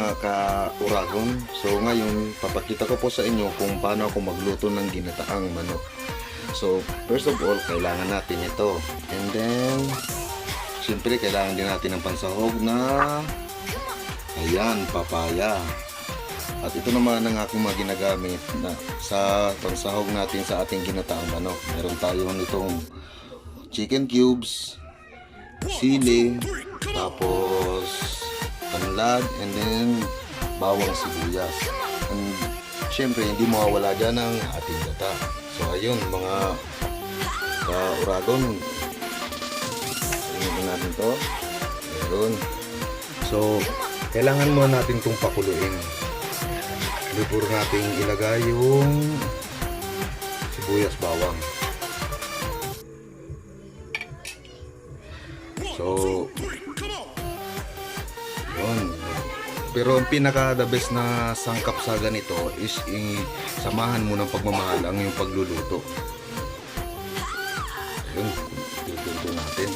mga ka-uragon. So ngayon, papakita ko po sa inyo kung paano ako magluto ng ginataang manok. So first of all, kailangan natin ito. And then, siyempre kailangan din natin ng pansahog na, ayan, papaya. At ito naman ang aking mga ginagamit na sa pansahog natin sa ating ginataang manok. Meron tayo nitong chicken cubes, sili, tapos tanlad, and then bawang sibuyas. And syempre hindi mawawala dyan ang ating gata. So ayun mga ka-uragon, tingnan natin to. Meron. So kailangan muna natin itong pakuluin before natin ilagay yung sibuyas, bawang. So yun. Pero ang pinaka the best na sangkap sa ganito is samahan mo ng pagmamahal ang yung pagluluto. Ayun, tututo natin.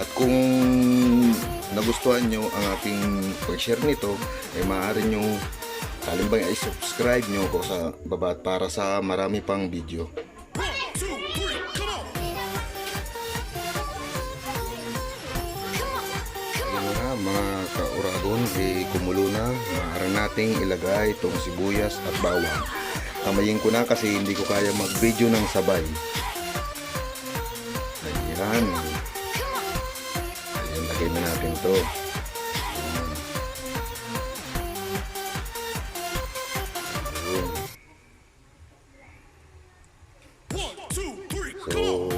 At kung nagustuhan nyo ang ating pag-share nito, ay maaari nyo kalimbang i-subscribe nyo ko sa baba para sa marami pang video. Mga ka-uragon, kumulo na. Maaari nating ilagay itong sibuyas at bawang. Kamayin ko na kasi hindi ko kaya mag-video ng sabay. Ayan. Ayan, lagay na natin to. So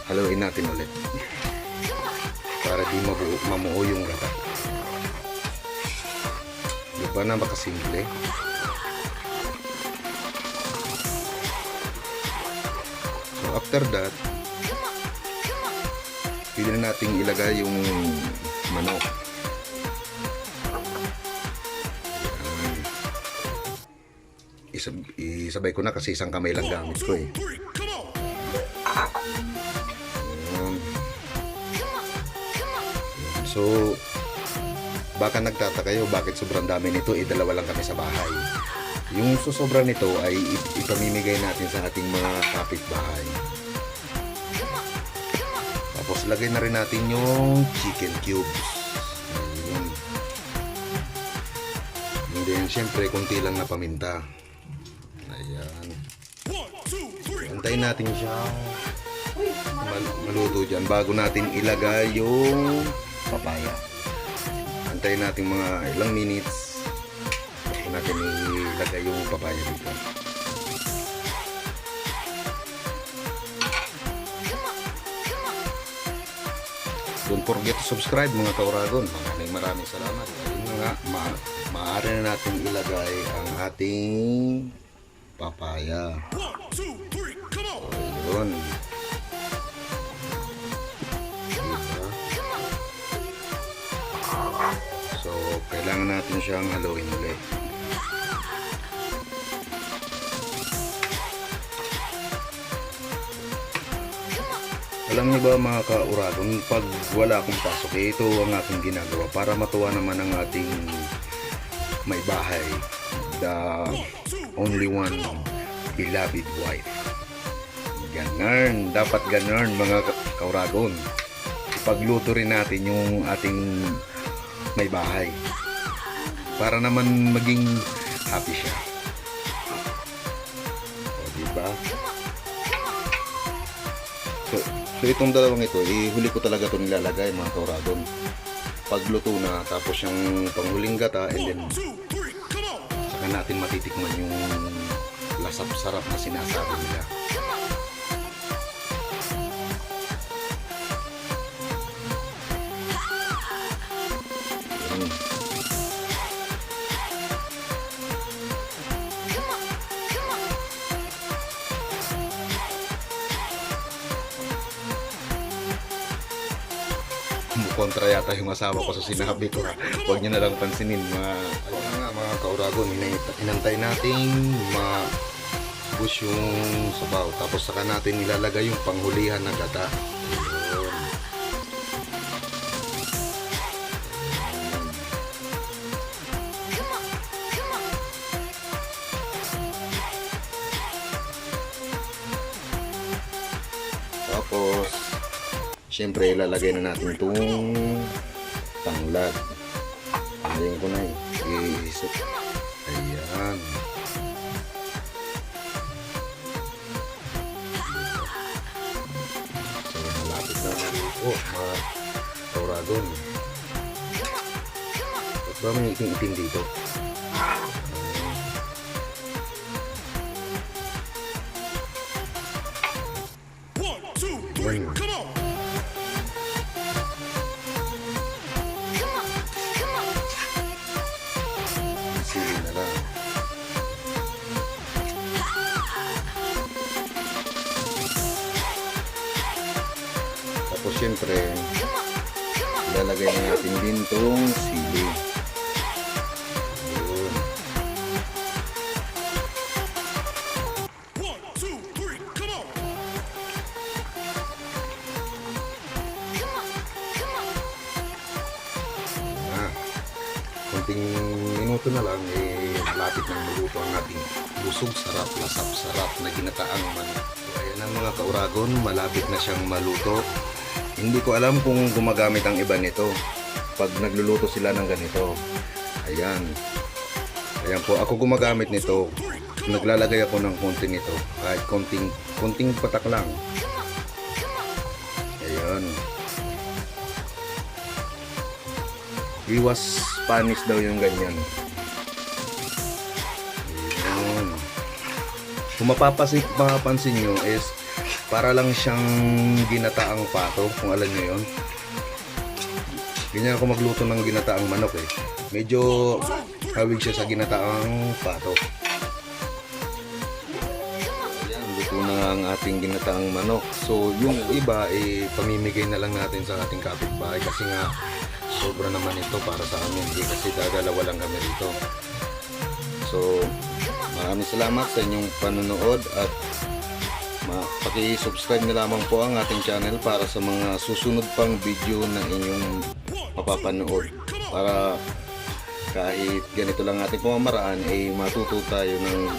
haluin natin ulit para di mamuo yung gata. Di ba na makasimple? So after that, pwede na nating ilagay yung manok. Isabay ko na kasi isang kamay lang gamit ko eh. So, baka nagtataka kayo bakit sobrang dami nito, dalawa lang kami sa bahay. Yung susobra nito ay ipamimigay natin sa ating mga kapitbahay. Tapos lagay na rin natin yung chicken cubes. Ayun. And then syempre konti lang na paminta. Ayan. Antayin natin siya maluto dyan bago natin ilagay yung papaya. Antayin natin mga ilang minutes bago natin ilagay yung papaya dito. Don't forget to subscribe mga ka-uragon. Maraming salamat. Ayun nga, maaari na natin ilagay ang ating papaya. Ayun. So, kailangan natin siyang haluin ulit. Alam niyo ba mga ka-uragon, pag wala akong pasok, ito ang aking ginagawa para matuwa naman ang ating may bahay, the only one beloved wife. Ganun, dapat ganun mga ka-uragon. Ipagluto rin natin yung ating may bahay para naman maging happy siya. O diba? So itong dalawang ito, huli ko talaga ito nilalagay mga ka-uragon. Pagluto na, tapos yung panghuling gata, and then saka natin matitikman yung lasap-sarap na sinasabi nila. Kontra yata yung asawa ko sa sinabi ko. Huwag niyo na lang pansinin mga ka-uragon. Inantay nating ma-bus yung sabaw. Tapos saka natin ilalagay yung panghulihan na gata. Yun. Siyempre, ilalagay na natin itong tanglad. Ayan ko na eh. Ayan. So, malapit na ito. Tauradon. Ba't ba may itim dito? Ayan. Sili na lang. Tapos syempre, ilalagay na natin din itong sili. Ayun. Konting minuto na lang malapit nang maluto ang ating busog, sarap, lasap, sarap na ginataang manok. So, ayan ang mga kauragon, malapit na siyang maluto. Hindi ko alam kung gumagamit ang iba nito pag nagluluto sila ng ganito. Ayan. Ayan po, ako gumagamit nito. Naglalagay ako ng konti nito, kahit konting patak lang. Ayan. Iwas panis daw yung ganyan. Ayan. Kung mapapansin nyo is para lang siyang ginataang pato, kung alam nyo yun. Ganyan ako magluto ng ginataang manok eh. Medyo hawig siya sa ginataang pato. Ayan, luto na ang ating ginataang manok. So yung iba pamimigay na lang natin sa ating kapitbahay kasi nga sobra naman ito para sa amin, kasi dadalawa lang kami rito. So maraming salamat sa inyong panonood at paki-subscribe na lamang po ang ating channel para sa mga susunod pang video na inyong mapapanood, para kahit ganito lang ating pamamaraan matuto tayo ng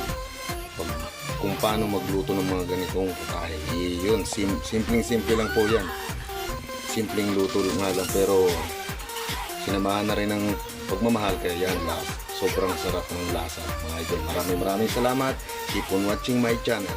kung paano magluto ng mga ganitong putahe. Yun, simpleng-simple lang po yan. Simpleng luto nga lang, pero sinamahan na rin ng pagmamahal, kaya yan, sobrang sarap ng lasa mga idol. Maraming salamat. Keep on watching my channel.